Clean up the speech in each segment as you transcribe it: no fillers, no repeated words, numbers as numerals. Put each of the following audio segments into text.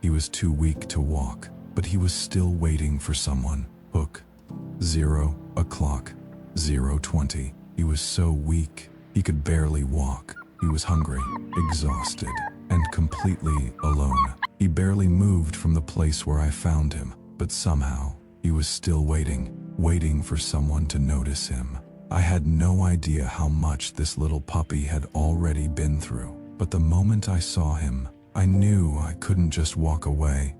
He was too weak to walk, but he was still waiting for someone. Hook. 0 o'clock. 0:20. He was so weak, he could barely walk. He was hungry, exhausted, and completely alone. He barely moved from the place where I found him, but somehow, he was still waiting for someone to notice him. I had no idea how much this little puppy had already been through, but the moment I saw him, I knew I couldn't just walk away.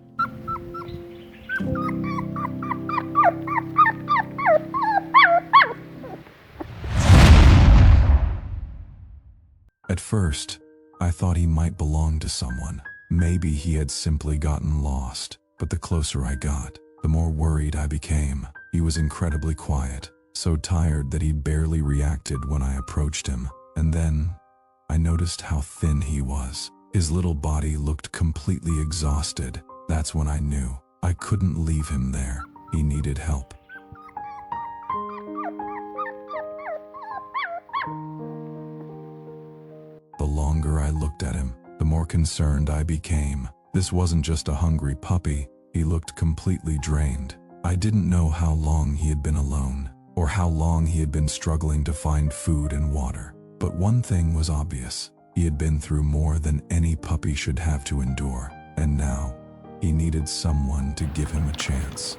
At first, I thought he might belong to someone. Maybe he had simply gotten lost, but the closer I got, the more worried I became. He was incredibly quiet, so tired that he barely reacted when I approached him. And then, I noticed how thin he was. His little body looked completely exhausted. That's when I knew I couldn't leave him there. He needed help. The longer I looked at him, the more concerned I became. This wasn't just a hungry puppy, he looked completely drained. I didn't know how long he had been alone, or how long he had been struggling to find food and water. But one thing was obvious, he had been through more than any puppy should have to endure, and now, he needed someone to give him a chance.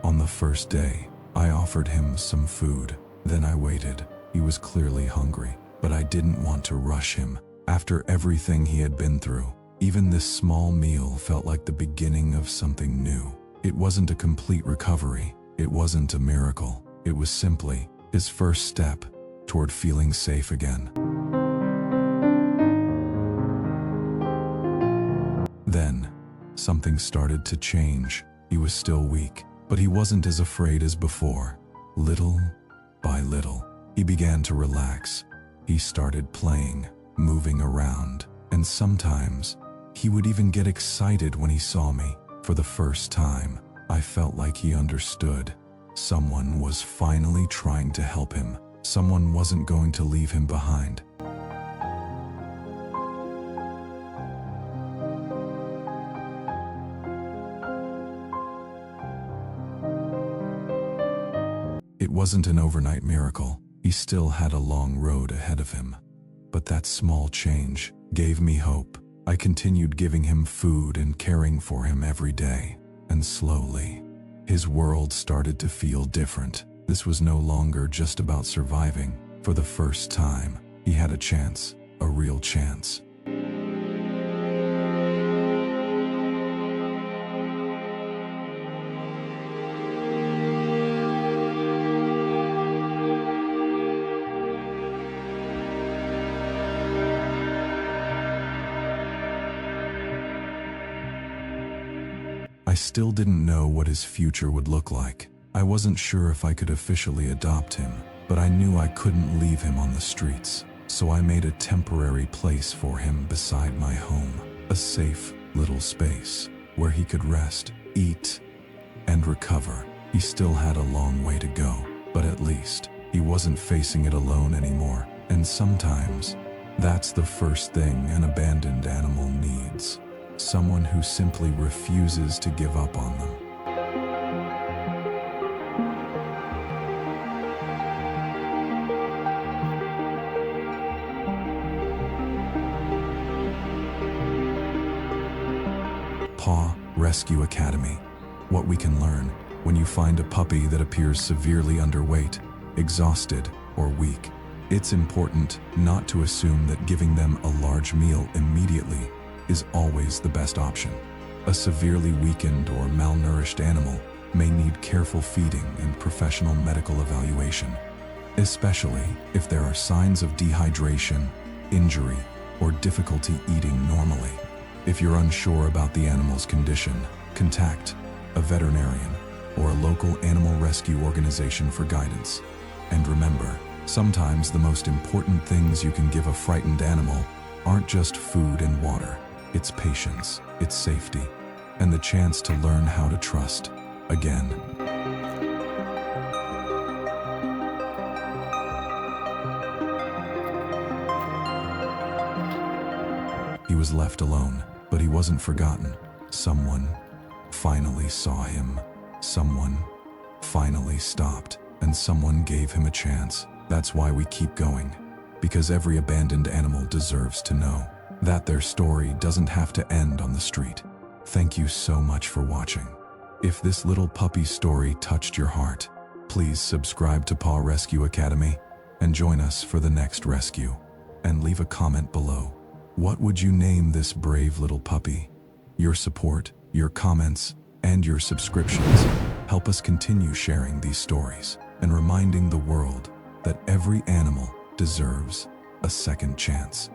On the first day, I offered him some food. Then I waited. He was clearly hungry, but I didn't want to rush him. After everything he had been through, even this small meal felt like the beginning of something new. It wasn't a complete recovery. It wasn't a miracle. It was simply his first step toward feeling safe again. Then, something started to change. He was still weak, but he wasn't as afraid as before. Little by little, he began to relax. He started playing, moving around, and sometimes he would even get excited when he saw me. For the first time, I felt like he understood. Someone was finally trying to help him. Someone wasn't going to leave him behind. It wasn't an overnight miracle. He still had a long road ahead of him. But that small change gave me hope. I continued giving him food and caring for him every day. And slowly, his world started to feel different. This was no longer just about surviving. For the first time, he had a chance, a real chance. I still didn't know what his future would look like. I wasn't sure if I could officially adopt him, but I knew I couldn't leave him on the streets. So I made a temporary place for him beside my home, a safe little space where he could rest, eat, and recover. He still had a long way to go, but at least he wasn't facing it alone anymore. And sometimes, that's the first thing an abandoned animal needs. Someone who simply refuses to give up on them. Paw Rescue Academy. What we can learn when you find a puppy that appears severely underweight, exhausted, or weak. It's important not to assume that giving them a large meal immediately is always the best option. A severely weakened or malnourished animal may need careful feeding and professional medical evaluation, especially if there are signs of dehydration, injury, or difficulty eating normally. If you're unsure about the animal's condition, contact a veterinarian or a local animal rescue organization for guidance. And remember, sometimes the most important things you can give a frightened animal aren't just food and water. It's patience, it's safety, and the chance to learn how to trust again. He was left alone, but he wasn't forgotten. Someone finally saw him. Someone finally stopped, and someone gave him a chance. That's why we keep going, because every abandoned animal deserves to know that their story doesn't have to end on the street. Thank you so much for watching. If this little puppy story touched your heart, please subscribe to Paw Rescue Academy and join us for the next rescue. And leave a comment below. What would you name this brave little puppy? Your support, your comments, and your subscriptions help us continue sharing these stories and reminding the world that every animal deserves a second chance.